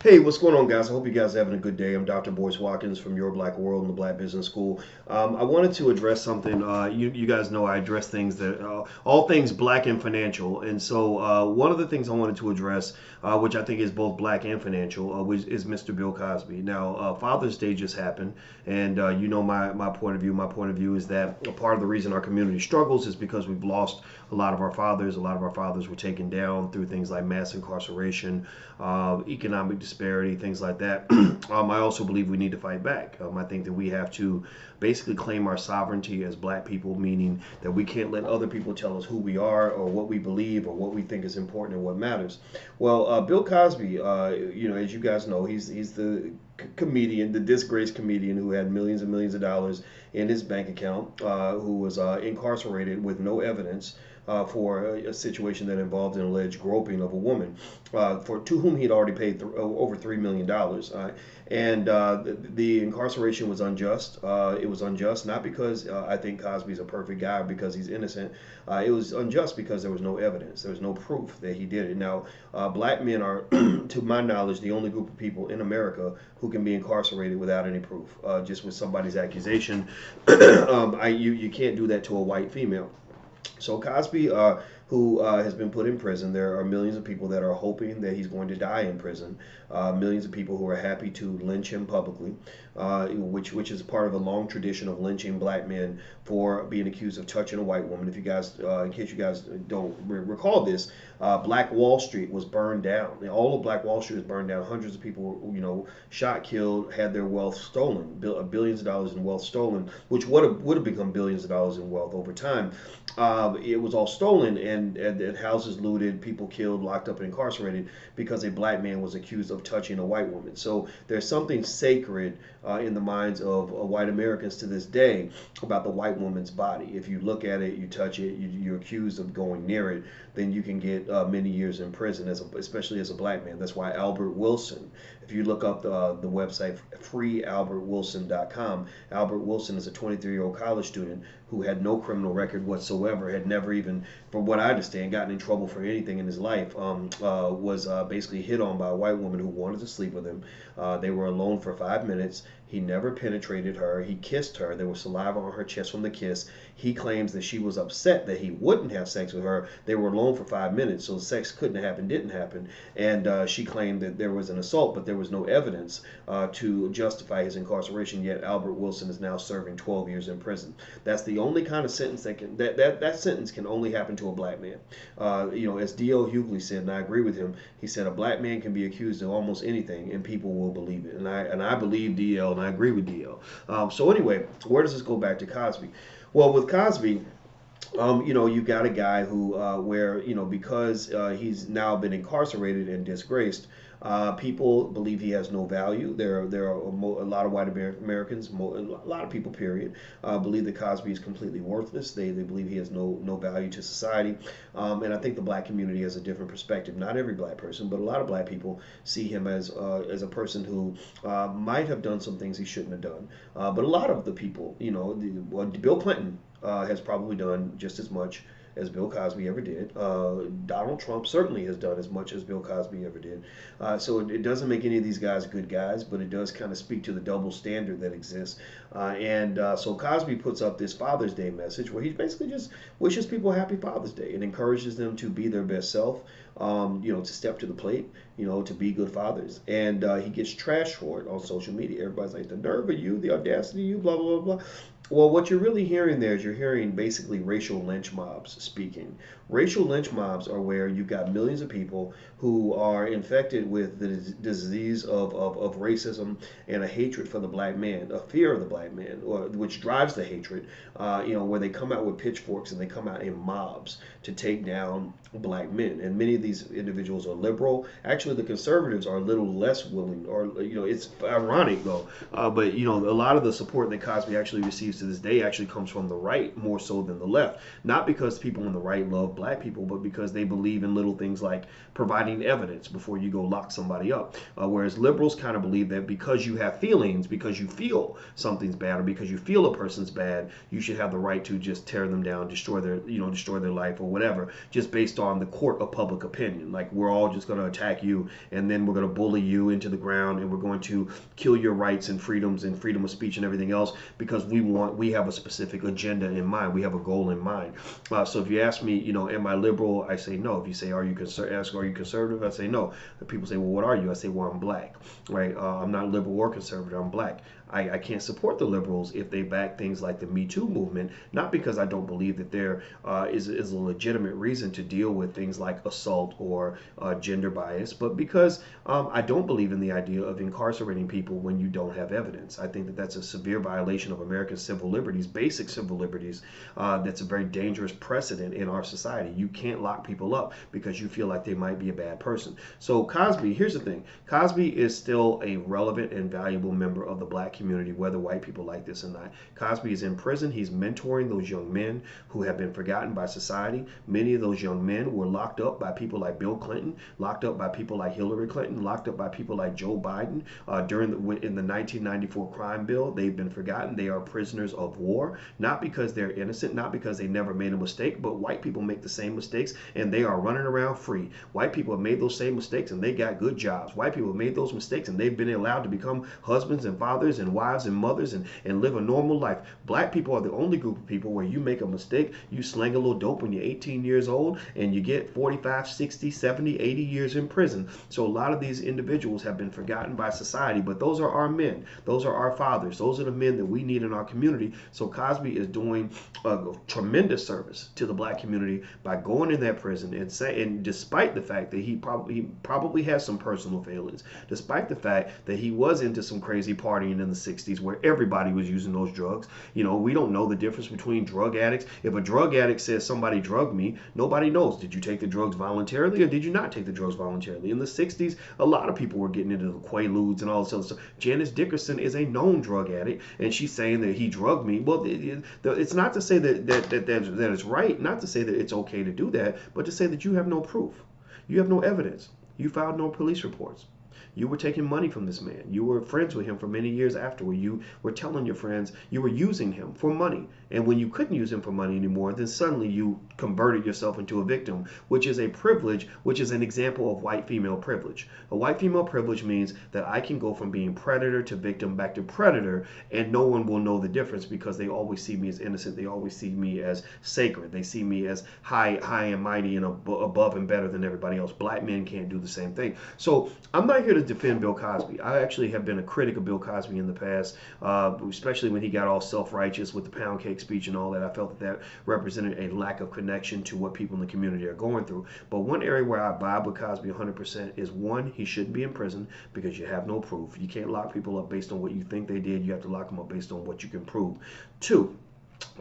Hey, what's going on, guys? I hope you guys are having a good day. I'm Dr. Boyce Watkins from Your Black World and the Black Business School. I wanted to address something. You guys know I address things that all things black and financial. And so one of the things I wanted to address, which I think is both black and financial, which is Mr. Bill Cosby. Now, Father's Day just happened, and you know my point of view. My point of view is that a part of the reason our community struggles is because we've lost a lot of our fathers. A lot of our fathers were taken down through things like mass incarceration, economic disparity, things like that. I also believe we need to fight back. I think that we have to basically claim our sovereignty as black people, meaning that we can't let other people tell us who we are or what we believe or what we think is important and what matters. Well, Bill Cosby, as you guys know, he's the comedian, the disgraced comedian who had millions and millions of dollars in his bank account, who was incarcerated with no evidence for a situation that involved an alleged groping of a woman, to whom he had already paid over $3 million. And the incarceration was unjust. It was unjust not because I think Cosby's a perfect guy or because he's innocent. It was unjust because there was no evidence. There was no proof that he did it. Now, black men are, to my knowledge, the only group of people in America who can be incarcerated without any proof, just with somebody's accusation. You can't do that to a white female. So Cosby, who has been put in prison, there are millions of people that are hoping that he's going to die in prison. Millions of people who are happy to lynch him publicly, which is part of a long tradition of lynching black men for being accused of touching a white woman. If you guys, in case you guys don't recall this, Black Wall Street was burned down. All of Black Wall Street was burned down. Hundreds of people were, shot, killed, had their wealth stolen, billions of dollars in wealth stolen, which would have become billions of dollars in wealth over time. It was all stolen and houses looted, people killed, locked up, and incarcerated because a black man was accused of touching a white woman. So there's something sacred in the minds of white Americans to this day about the white woman's body. If you look at it, you touch it, you're accused of going near it, then you can get many years in prison, especially as a black man. That's why Albert Wilson, if you look up the website freealbertwilson.com, Albert Wilson is a 23-year-old college student who had no criminal record whatsoever, had never even, from what I understand, gotten in trouble for anything in his life, was basically hit on by a white woman who wanted to sleep with him. They were alone for 5 minutes. He never penetrated her. He kissed her. There was saliva on her chest from the kiss. He claims that she was upset that he wouldn't have sex with her. They were alone for 5 minutes, so sex couldn't happen, didn't happen. And she claimed that there was an assault, but there was no evidence to justify his incarceration. Yet Albert Wilson is now serving 12 years in prison. That's the only kind of sentence that sentence can only happen to a black man. As D.L. Hughley said, and I agree with him. He said a black man can be accused of almost anything, and people will believe it. And I believe D.L. and I agree with D.L. So anyway, where does this go back to Cosby? Well, with Cosby, you got a guy who, because he's now been incarcerated and disgraced, people believe he has no value. There are a lot of white Americans, a lot of people, period, believe that Cosby is completely worthless. They believe he has no value to society. And I think the black community has a different perspective. Not every black person, but a lot of black people see him as a person who might have done some things he shouldn't have done. But a lot of the people, Bill Clinton has probably done just as much as Bill Cosby ever did. Donald Trump certainly has done as much as Bill Cosby ever did. So it doesn't make any of these guys good guys, but it does kind of speak to the double standard that exists. So Cosby puts up this Father's Day message where he basically just wishes people happy Father's Day and encourages them to be their best self, to step to the plate, to be good fathers. And he gets trashed for it on social media. Everybody's like, the nerve of you, the audacity of you, blah, blah, blah, blah. Well, what you're really hearing there is you're hearing basically racial lynch mobs speaking. Racial lynch mobs are where you've got millions of people who are infected with the disease of racism and a hatred for the black man, a fear of the black man, which drives the hatred, where they come out with pitchforks and they come out in mobs to take down black men. And many of these individuals are liberal. Actually, the conservatives are a little less willing, or, it's ironic though, but, a lot of the support that Cosby actually receives to this day actually comes from the right more so than the left. Not because people on the right love black people, but because they believe in little things like providing evidence before you go lock somebody up. Whereas liberals kind of believe that because you have feelings, because you feel something's bad, or because you feel a person's bad, you should have the right to just tear them down, destroy their life or whatever, just based on the court of public opinion. Like, we're all just going to attack you, and then we're going to bully you into the ground, and we're going to kill your rights and freedoms and freedom of speech and everything else because we have a specific agenda in mind. We have a goal in mind. So if you ask me, am I liberal? I say no. If you say, are you conservative? I say no. If people say, well, what are you? I say, well, I'm black, right? I'm not liberal or conservative. I'm black. I can't support the liberals if they back things like the Me Too movement, not because I don't believe that there is a legitimate reason to deal with things like assault or gender bias, but because I don't believe in the idea of incarcerating people when you don't have evidence. I think that that's a severe violation of American civil liberties, basic civil liberties. That's a very dangerous precedent in our society. You can't lock people up because you feel like they might be a bad person. So Cosby, here's the thing. Cosby is still a relevant and valuable member of the black community, whether white people like this or not. Cosby is in prison. He's mentoring those young men who have been forgotten by society. Many of those young men were locked up by people like Bill Clinton, locked up by people like Hillary Clinton, locked up by people like Joe Biden in the 1994 crime bill. They've been forgotten. They are prisoners of war, not because they're innocent, not because they never made a mistake, but white people make the same mistakes and they are running around free. White people have made those same mistakes and they got good jobs. White people have made those mistakes and they've been allowed to become husbands and fathers and wives and mothers and live a normal life. Black people are the only group of people where you make a mistake, you slang a little dope when you're 18 years old, and you get 45, 60, 70, 80 years in prison. So a lot of these individuals have been forgotten by society, but those are our men. Those are our fathers. Those are the men that we need in our community. So Cosby is doing a tremendous service to the black community by going in that prison and despite the fact that he probably has some personal failings, despite the fact that he was into some crazy partying in the 60s where everybody was using those drugs. We don't know the difference between drug addicts. If a drug addict says somebody drugged me, nobody knows. Did you take the drugs voluntarily or did you not take the drugs voluntarily? In the 60s, a lot of people were getting into the Quaaludes and all this other stuff. Janice Dickerson is a known drug addict, and she's saying that he drugged me. Well, it's not to say that it's right, not to say that it's okay to do that, but to say that you have no proof. You have no evidence. You filed no police reports. You were taking money from this man. You were friends with him for many years afterward. You were telling your friends you were using him for money. And when you couldn't use him for money anymore, then suddenly you converted yourself into a victim, which is a privilege, which is an example of white female privilege. A white female privilege means that I can go from being predator to victim back to predator, and no one will know the difference because they always see me as innocent. They always see me as sacred. They see me as high and mighty and above and better than everybody else. Black men can't do the same thing. So I'm not here to defend Bill Cosby. I actually have been a critic of Bill Cosby in the past, especially when he got all self-righteous with the pound cake speech and all that. I felt that represented a lack of connection to what people in the community are going through. But one area where I vibe with Cosby 100% is, one, he shouldn't be in prison because you have no proof. You can't lock people up based on what you think they did. You have to lock them up based on what you can prove. Two,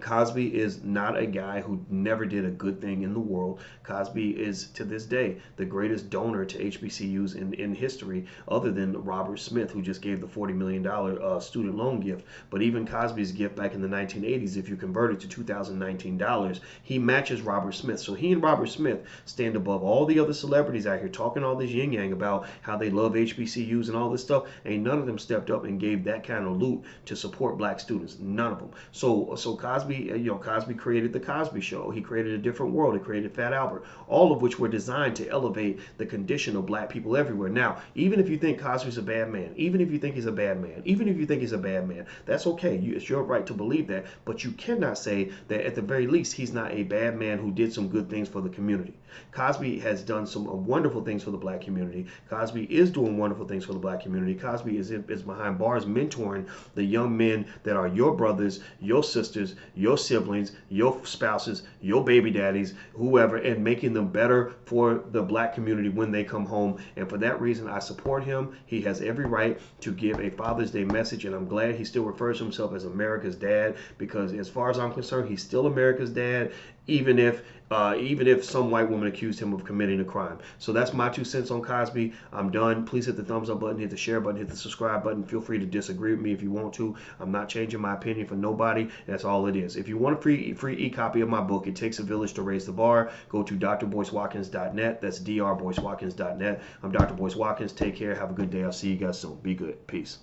Cosby is not a guy who never did a good thing in the world. Cosby is, to this day, the greatest donor to HBCUs in history, other than Robert Smith, who just gave the $40 million student loan gift. But even Cosby's gift back in the 1980s, if you convert it to 2019 dollars, he matches Robert Smith. So he and Robert Smith stand above all the other celebrities out here talking all this yin-yang about how they love HBCUs and all this stuff. Ain't none of them stepped up and gave that kind of loot to support black students. None of them. So Cosby created the Cosby Show. He created A Different World. He created Fat Albert, all of which were designed to elevate the condition of black people everywhere. Now, even if you think Cosby's a bad man, even if you think he's a bad man, even if you think he's a bad man, that's okay. It's your right to believe that, but you cannot say that at the very least he's not a bad man who did some good things for the community. Cosby has done some wonderful things for the black community. Cosby is doing wonderful things for the black community. Cosby is behind bars mentoring the young men that are your brothers, your sisters, your siblings, your spouses, your baby daddies, whoever, and making them better for the black community when they come home. And for that reason, I support him. He has every right to give a Father's Day message, and I'm glad he still refers to himself as America's dad, because as far as I'm concerned, he's still America's dad, even if some white woman accused him of committing a crime. So that's my 2 cents on Cosby. I'm done. Please hit the thumbs up button, hit the share button, hit the subscribe button. Feel free to disagree with me if you want to. I'm not changing my opinion for nobody. That's all it is. If you want a free e-copy of my book, It Takes a Village to Raise the Bar, go to drboycewatkins.net. That's drboycewatkins.net. I'm Dr. Boyce Watkins. Take care. Have a good day. I'll see you guys soon. Be good. Peace.